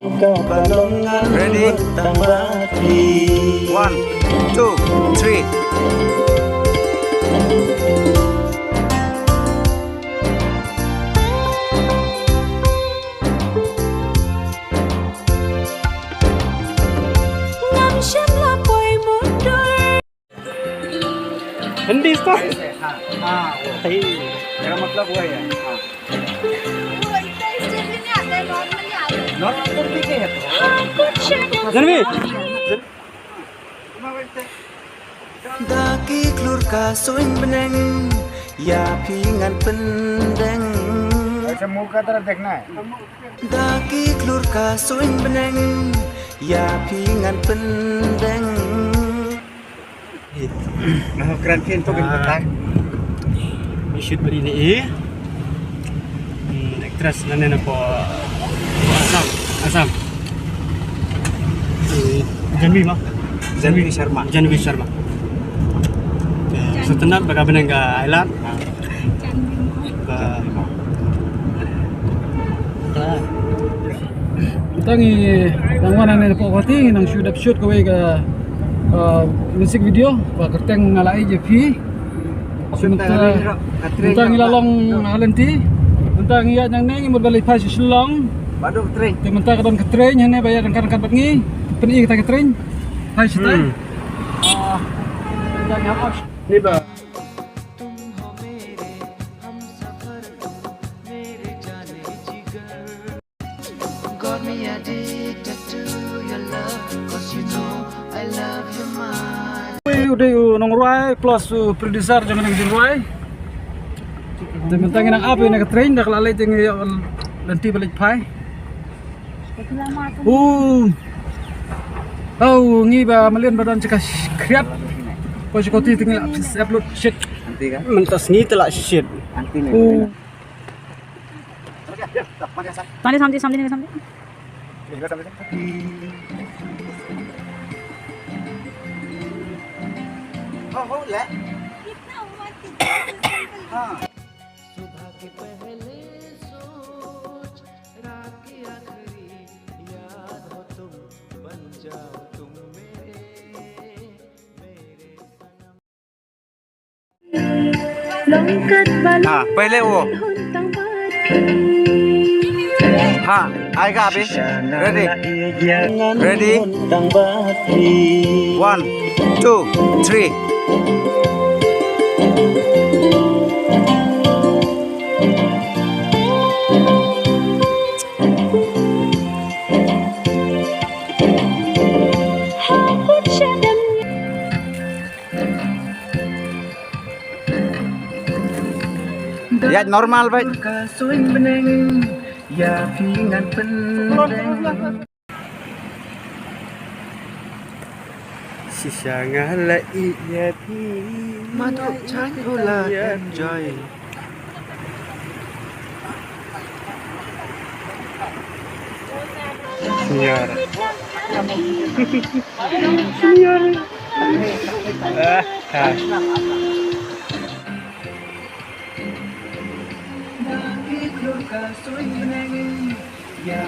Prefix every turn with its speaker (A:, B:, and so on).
A: Ready? 1, 2, 3.
B: Hindi stop.
A: Hey, मेरा मतलब वो है। हाँ।
B: Janvi.
A: Daki klur ka soin beneng ya pingan pendeng.
C: ऐसे मुंह का तरफ देखना है।
A: Daki klur ka soin beneng ya pingan pendeng.
C: Keren tuh kan.
B: Shoot beri ni. Aktris nana po Asam. Janvi mah.
A: Janvi Sharma.
B: Janvi Sharma. Setenar baga beneng ka Island.
D: Tangi pangwanan ni po kati nang shoot kawai ka music video pa kerteng ngalai je fi tentang ilalong halenti tentang iya yang nengi mod balik pas selong
A: Baru train.
D: mentang kadon ketreng hene bayar kan bengi peni kita ketreng hai sitai tentang apa
B: Ni ba?
A: Got me addicted to your love, 'cause you know I love you much.
D: udah nong ruai plus producer jangan yang ruai tentang nang apa yang ketreng dak lalai jeung nanti balik pai ngi ba malian badan cekas kriap pos koti tinggal upload shit
A: Nanti kan?
B: Mentas ni telak shit.
A: Nanti nih.
E: Sampai sampai sampai.
A: Oh, ले. हाँ पहले वो हाँ आएगा अभी ready ready 1, 2, 3 Ya normal baik. Ya pingan pendeng.
B: Sisangala iyati.
A: Madu chanula enjoy.
B: Senyar. Senyar.
A: Ya